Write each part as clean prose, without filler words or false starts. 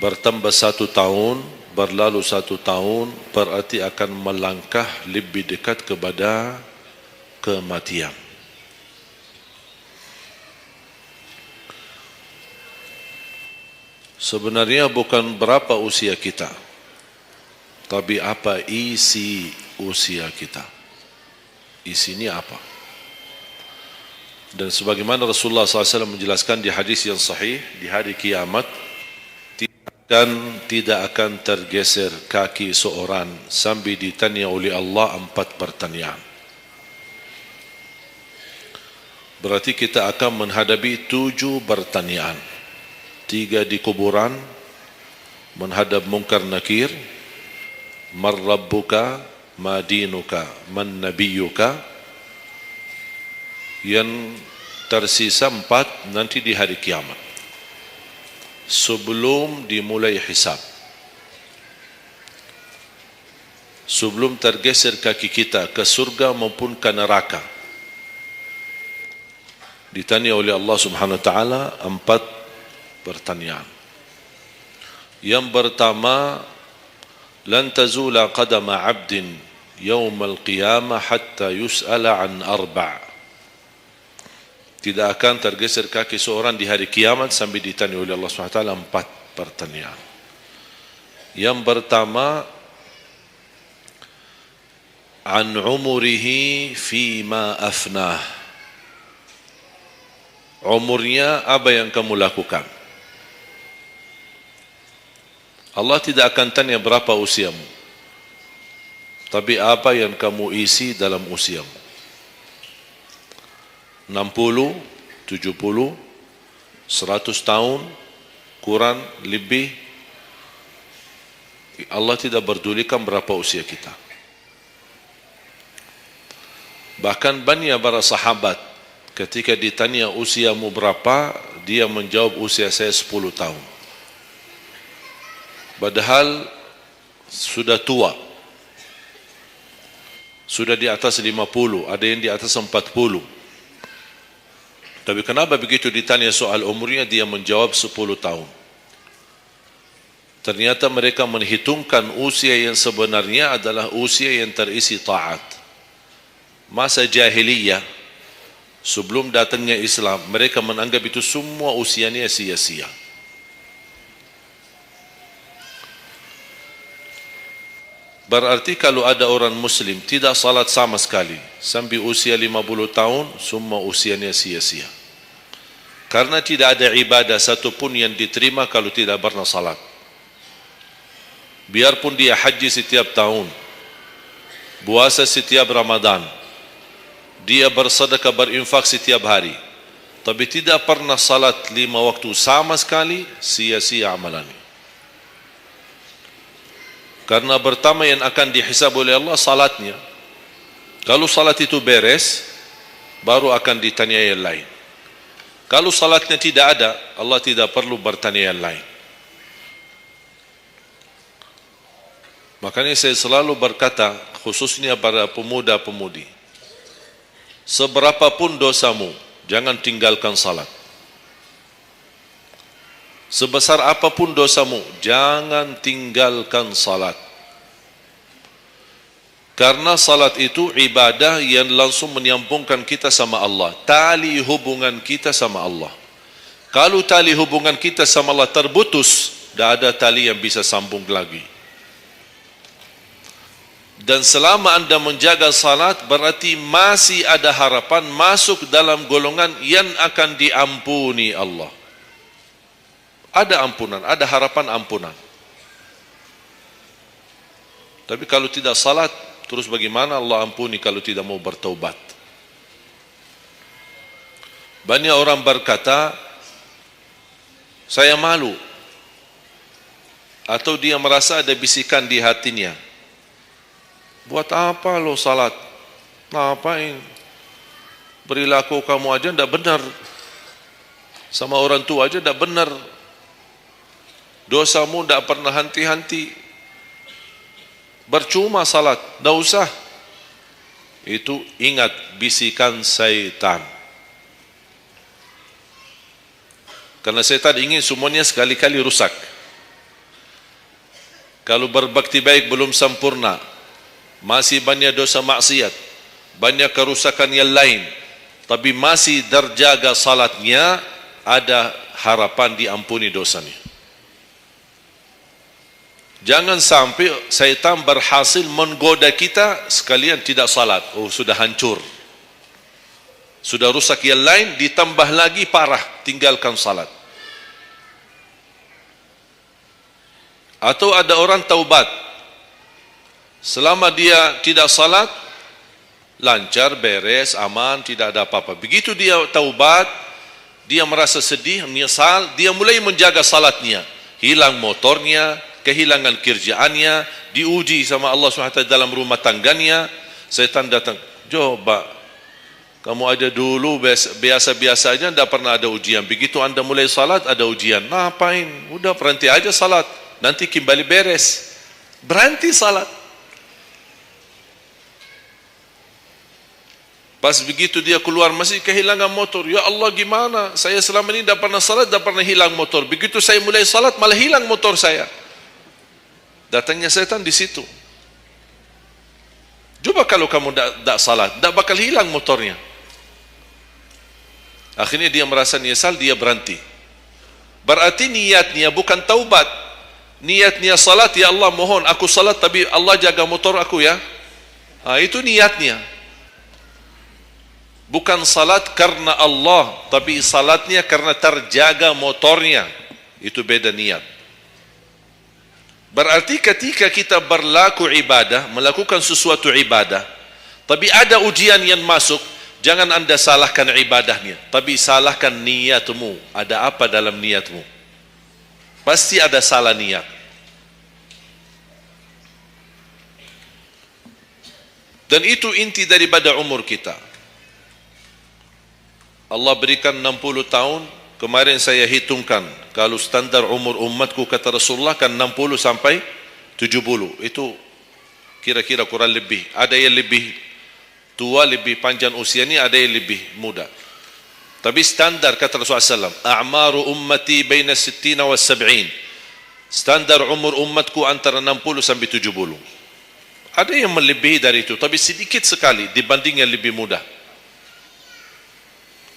bertambah 1 tahun, berlalu 1 tahun, berarti akan melangkah lebih dekat kepada kematian. Sebenarnya bukan berapa usia kita, tapi apa isi usia kita. Isinya apa? Dan sebagaimana Rasulullah SAW menjelaskan di hadis yang sahih, di hari kiamat tidak akan tergeser kaki seorang sambil ditanya oleh Allah 4 pertanyaan. Berarti kita akan menghadapi 7 pertanyaan. 3 di kuburan, menghadap munkar nakir, man rabbuka, ma dinuka, man nabiyuka. Yang tersisa 4 nanti di hari kiamat, sebelum dimulai hisab, sebelum tergeser kaki kita ke surga maupun ke neraka, ditanya oleh Allah Subhanahu wa taala 4 pertanyaan. Yang pertama, lan tazula qadama 'abdin yaumal qiyamah hatta yus'ala an 4. Tidak akan tergeser kaki seorang di hari kiamat sampai ditanya oleh Allah SWT 4 pertanyaan. Yang pertama, an umurihi fima afnah. Umurnya apa yang kamu lakukan. Allah tidak akan tanya berapa usiamu, tapi apa yang kamu isi dalam usiamu. 60, 70, 100 tahun, kurang, lebih. Allah tidak berdulikan berapa usia kita. Bahkan banyak para sahabat ketika ditanya usiamu berapa, dia menjawab usia saya 10 tahun. Padahal sudah tua, sudah di atas 50, ada yang di atas 40. Tapi kenapa begitu ditanya soal umurnya dia menjawab 10 tahun? Ternyata mereka menghitungkan usia yang sebenarnya adalah usia yang terisi taat. Masa jahiliyah, sebelum datangnya Islam, mereka menganggap itu semua usianya sia-sia. Berarti kalau ada orang muslim tidak salat sama sekali sampai usia 50 tahun, semua usianya sia-sia. Karena tidak ada ibadah satupun yang diterima kalau tidak pernah salat. Biarpun dia haji setiap tahun, puasa setiap Ramadan, dia bersedekah berinfak setiap hari, tapi tidak pernah salat 5 waktu sama sekali, sia-sia amalannya. Karena pertama yang akan dihisab oleh Allah salatnya. Kalau salat itu beres, baru akan ditanya yang lain. Kalau salatnya tidak ada, Allah tidak perlu bertanya yang lain. Makanya saya selalu berkata, khususnya pada pemuda-pemudi, seberapapun dosamu, jangan tinggalkan salat. Sebesar apapun dosamu, jangan tinggalkan salat. Karena salat itu ibadah yang langsung menyambungkan kita sama Allah. Tali hubungan kita sama Allah. Kalau tali hubungan kita sama Allah terputus, tidak ada tali yang bisa sambung lagi. Dan selama anda menjaga salat, berarti masih ada harapan masuk dalam golongan yang akan diampuni Allah. Ada ampunan, ada harapan ampunan. Tapi kalau tidak salat, terus bagaimana Allah ampuni kalau tidak mau bertaubat? Banyak orang berkata, saya malu. Atau dia merasa ada bisikan di hatinya. Buat apa lo salat? Ngapain? Perilaku kamu aja tidak benar. Sama orang tua aja tidak benar. Dosamu tidak pernah henti-henti. Bercuma salat, tidak usah. Itu ingat bisikan syaitan. Karena syaitan ingin semuanya sekali-kali rusak. Kalau berbakti baik belum sempurna, masih banyak dosa maksiat, banyak kerusakan yang lain, tapi masih terjaga salatnya, ada harapan diampuni dosanya. Jangan sampai syaitan berhasil menggoda kita sekalian tidak salat. Oh, sudah hancur, sudah rusak yang lain, ditambah lagi parah, tinggalkan salat. Atau ada orang taubat, selama dia tidak salat, lancar, beres, aman, tidak ada apa-apa. Begitu dia taubat, dia merasa sedih, menyesal, dia mulai menjaga salatnya. Hilang motornya, kehilangan kerjaannya, diuji sama Allah SWT dalam rumah tangganya. Setan datang, coba kamu ada dulu biasa-biasanya tidak pernah ada ujian, begitu anda mulai salat ada ujian. Ngapain? Udah berhenti aja salat, nanti kembali beres. Berhenti salat. Pas begitu dia keluar masih kehilangan motor. Ya Allah, gimana? Saya selama ini tidak pernah salat, tidak pernah hilang motor. Begitu saya mulai salat malah hilang motor saya. Datangnya setan di situ. Coba kalau kamu tidak salat, tidak bakal hilang motornya. Akhirnya dia merasa nyesal, dia berhenti. Berarti niatnya bukan taubat. Niatnya salat, ya Allah mohon aku salat tapi Allah jaga motor aku ya. Itu niatnya. Bukan salat karena Allah, tapi salatnya karena terjaga motornya. Itu beda niat. Berarti ketika kita berlaku ibadah, melakukan sesuatu ibadah, tapi ada ujian yang masuk, jangan anda salahkan ibadahnya, tapi salahkan niatmu. Ada apa dalam niatmu? Pasti ada salah niat. Dan itu inti daripada umur kita. Allah berikan 60 tahun. Kemarin saya hitungkan, kalau standar umur umatku kata Rasulullah kan 60 sampai 70. Itu kira-kira kurang lebih. Ada yang lebih tua, lebih panjang usianya, ada yang lebih muda. Tapi standar kata Rasulullah SAW, a'maru ummati baina 60 wa 70. Standar umur umatku antara 60 sampai 70. Ada yang melebihi dari itu, tapi sedikit sekali dibanding yang lebih muda.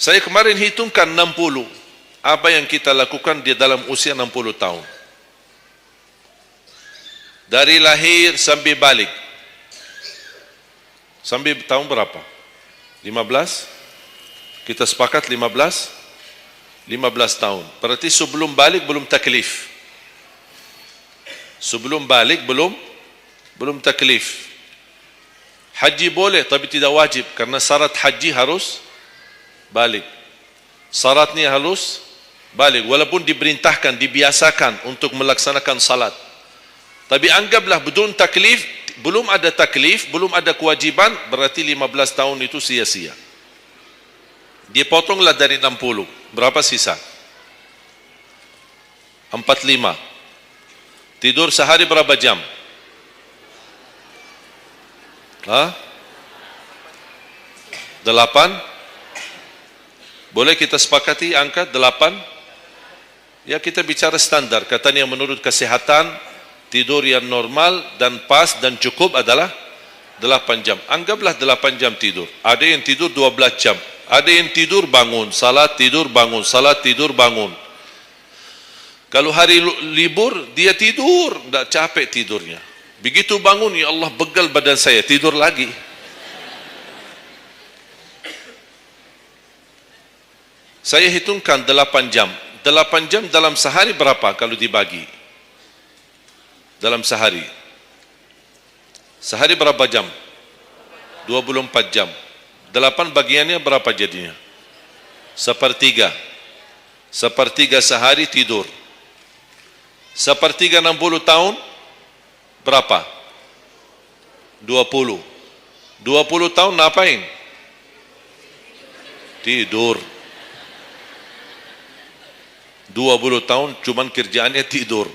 Saya kemarin hitungkan 60. Apa yang kita lakukan di dalam usia 60 tahun. Dari lahir sampai balik. Sampai tahun berapa? 15? Kita sepakat 15? 15 tahun. Berarti sebelum balik belum taklif. Sebelum balik belum taklif. Haji boleh tapi tidak wajib, karena syarat haji harus balik. Syaratnya harus balik, walaupun diperintahkan, dibiasakan untuk melaksanakan salat. Tapi anggaplah bedun taklif, belum ada taklif, belum ada kewajiban, berarti 15 tahun itu sia-sia. Dipotonglah dari 60, berapa sisa? 45. Tidur sehari berapa jam? Hah? 8? Boleh kita sepakati angka 8? Ya, kita bicara standar. Katanya menurut kesehatan, tidur yang normal dan pas dan cukup adalah 8 jam. Anggaplah 8 jam tidur. Ada yang tidur 12 jam. Ada yang tidur bangun, salat tidur bangun, salat tidur bangun. Kalau hari libur, dia tidur, tidak capek tidurnya. Begitu bangun, ya Allah begal badan saya, tidur lagi. Saya hitungkan 8 jam. 8 jam dalam sehari berapa kalau dibagi? Dalam sehari. Sehari berapa jam? 24 jam. 8 bagiannya berapa jadinya? Sepertiga. Sepertiga sehari tidur. Sepertiga 60 tahun berapa? 20. 20 tahun ngapain? Tidur. 20 tahun cuman kerjaannya tidur.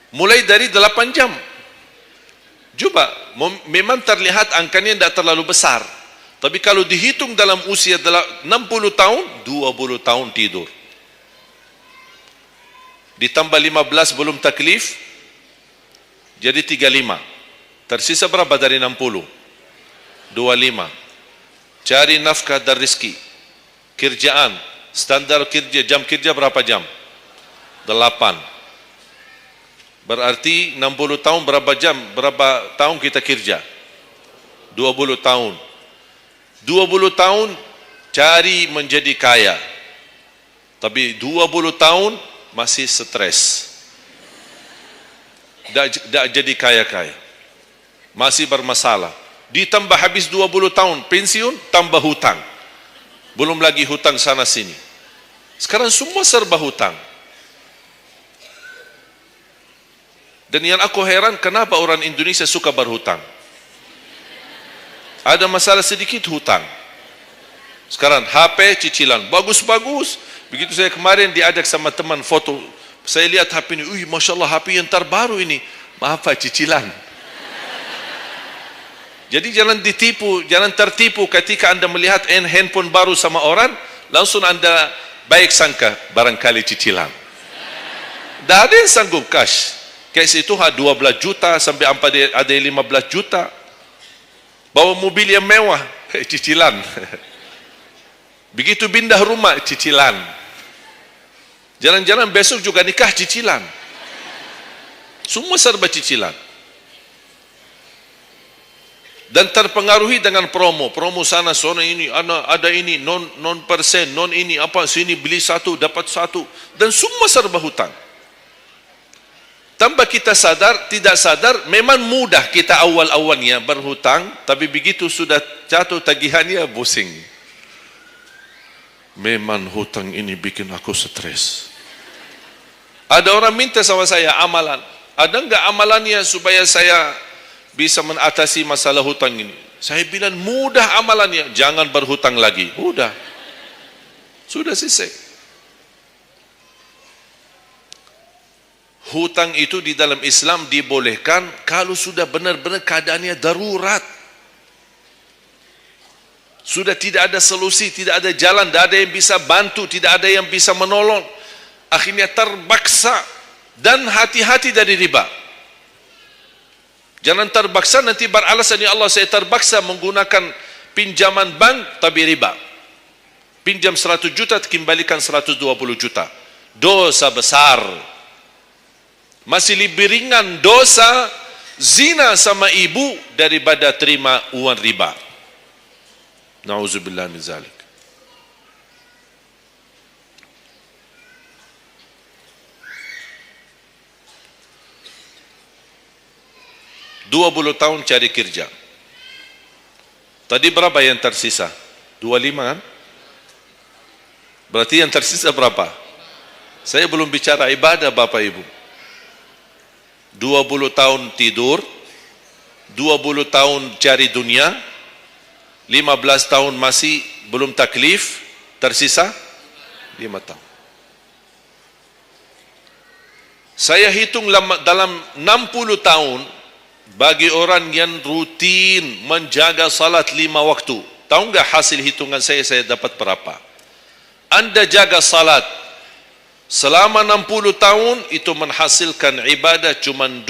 Mulai dari 8 jam. Coba, memang terlihat angkanya tidak terlalu besar. Tapi kalau dihitung dalam usia 60 tahun, 20 tahun tidur. Ditambah 15 belum taklif, Jadi 35. Tersisa berapa dari 60? 25. Cari nafkah dan rizki. Kerjaan, standar kerja, jam kerja berapa jam? 8. Berarti 60 tahun berapa jam? Berapa tahun kita kerja? 20 tahun. 20 tahun cari menjadi kaya. Tapi 20 tahun masih stres. Tak jadi kaya-kaya. Masih bermasalah. Ditambah habis 20 tahun pensiun, tambah hutang. Belum lagi hutang sana sini. Sekarang semua serba hutang. Dan yang aku heran, kenapa orang Indonesia suka berhutang? Ada masalah sedikit hutang. Sekarang HP cicilan bagus-bagus. Begitu saya kemarin diajak sama teman foto, saya lihat HP ini, Masya Allah HP yang terbaru ini. Maaf Pak, cicilan. Jadi jangan ditipu, jangan tertipu ketika anda melihat handphone baru sama orang, langsung anda baik sangka barangkali cicilan. Tak ada yang sanggup cash. Cash itu 12 juta sampai ada 15 juta. Bawa mobil yang mewah, cicilan. Begitu pindah rumah, cicilan. Jalan-jalan besok juga nikah, cicilan. Semua serba cicilan. Dan terpengaruhi dengan promo sana ini, ada ini non persen, non ini apa, sini beli satu dapat satu, dan semua serba hutang. Tanpa kita sadar, tidak sadar, memang mudah kita awal-awalnya berhutang, tapi begitu sudah jatuh tagihannya, pusing. Memang hutang ini bikin aku stres. Ada orang minta sama saya amalan. Ada enggak amalannya supaya saya bisa mengatasi masalah hutang ini? Saya bilang mudah amalannya, jangan berhutang lagi. Sudah selesai. Hutang itu di dalam Islam dibolehkan kalau sudah benar-benar keadaannya darurat. Sudah tidak ada solusi, tidak ada jalan, tidak ada yang bisa bantu, tidak ada yang bisa menolong. Akhirnya terpaksa, dan hati-hati dari riba. Jangan terpaksa nanti beralasan, ya Allah saya terpaksa menggunakan pinjaman bank tapi riba. Pinjam 100 juta kembalikan 120 juta. Dosa besar. Masih lebih ringan dosa zina sama ibu daripada terima uang riba. Na'udzubillah min zalik. Dua 20 tahun cari kerja. Tadi berapa yang tersisa? 25 kan? Berarti yang tersisa berapa? Saya belum bicara ibadah Bapak Ibu. 20 tahun tidur, 20 tahun cari dunia, 15 tahun masih belum taklif, tersisa 5 tahun. Saya hitung dalam 60 tahun, bagi orang yang rutin menjaga salat 5 waktu, tahu enggak hasil hitungan saya dapat berapa? Anda jaga salat selama 60 tahun, itu menghasilkan ibadah cuma 2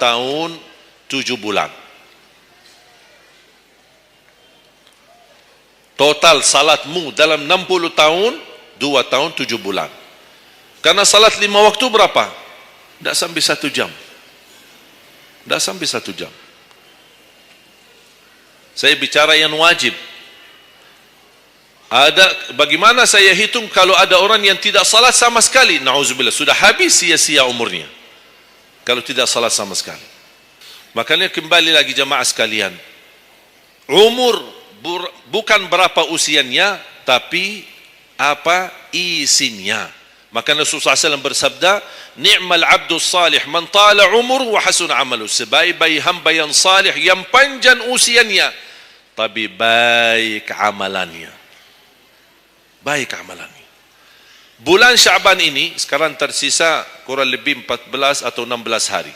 tahun 7 bulan. Total salatmu dalam 60 tahun 2 tahun 7 bulan. Karena salat 5 waktu berapa? Tidak sampai 1 jam. Tidak sampai 1 jam. Saya bicara yang wajib. Ada, bagaimana saya hitung kalau ada orang yang tidak salat sama sekali? Na'udzubillah, sudah habis sia-sia umurnya kalau tidak salat sama sekali. Makanya kembali lagi jamaah sekalian, umur bukan berapa usianya, tapi apa isinya. Maka Rasulullah SAW bersabda, ni'mal abdus salih man tala umur wa hasun amalu. Sebaik-baik hamba yang salih, yang panjang usianya, tapi baik amalannya. Baik amalannya. Bulan Syaban ini sekarang tersisa kurang lebih 14 atau 16 hari.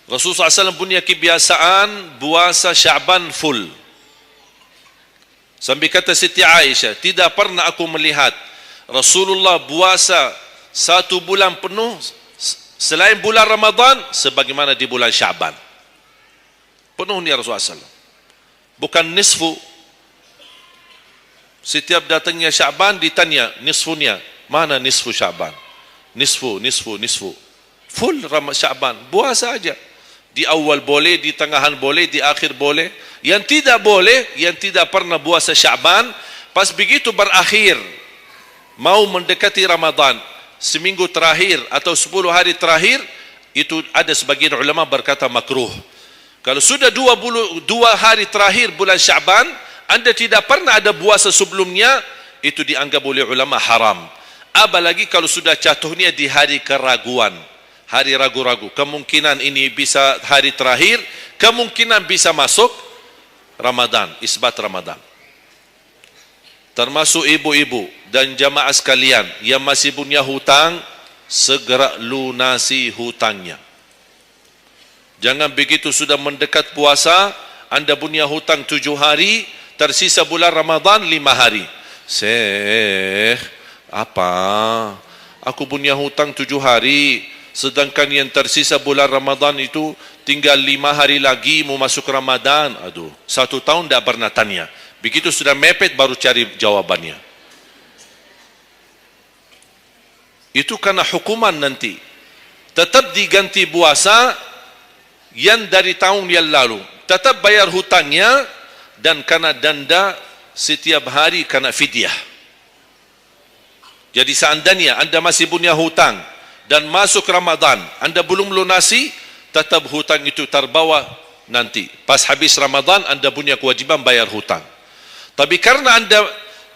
Rasulullah SAW punya kebiasaan puasa Syaban full. Sampai kata Siti Aisyah, tidak pernah aku melihat Rasulullah puasa 1 bulan penuh Selain bulan Ramadan, sebagaimana di bulan Syaban. Penuhnya Rasulullah SAW. Bukan nisfu. Setiap datangnya Syaban ditanya nisfunya. Mana nisfu Syaban? Nisfu. Full Syaban. Puasa saja. Di awal boleh, di tengahan boleh, di akhir boleh. Yang tidak boleh, yang tidak pernah puasa Syaban, pas begitu berakhir, mau mendekati Ramadan, seminggu terakhir atau 10 hari terakhir, itu ada sebagian ulama berkata makruh. Kalau sudah 2 hari terakhir bulan Syaban, anda tidak pernah ada puasa sebelumnya, itu dianggap oleh ulama haram. Apalagi kalau sudah jatuhnya di hari keraguan, hari ragu-ragu, kemungkinan ini bisa hari terakhir, kemungkinan bisa masuk Ramadan, isbat Ramadan. Termasuk ibu-ibu dan jamaah sekalian yang masih punya hutang, segera lunasi hutangnya. Jangan begitu sudah mendekat puasa, anda punya hutang 7 hari, tersisa bulan Ramadan 5 hari. Syekh, apa? Aku punya hutang 7 hari, sedangkan yang tersisa bulan Ramadan itu tinggal 5 hari lagi mau masuk Ramadan. Aduh, 1 tahun tidak pernah tanya. Begitu sudah mepet baru cari jawabannya. Itu karena hukuman nanti. Tetap diganti puasa yang dari tahun yang lalu. Tetap bayar hutangnya dan kena denda setiap hari kena fidyah. Jadi seandainya anda masih punya hutang dan masuk Ramadan, anda belum lunasi, tetap hutang itu terbawa nanti. Pas habis Ramadan, anda punya kewajiban bayar hutang. Tapi karena anda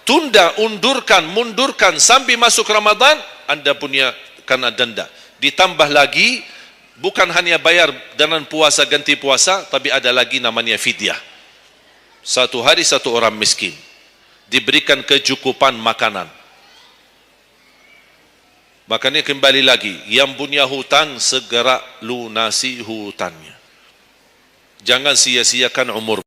tunda, mundurkan sampai masuk Ramadan, anda punya kena denda. Ditambah lagi, bukan hanya bayar dengan puasa, ganti puasa, tapi ada lagi namanya fidyah. 1 hari 1 orang miskin. Diberikan kecukupan makanan. Makanya kembali lagi, yang punya hutang segera lunasi hutangnya. Jangan sia-siakan umur.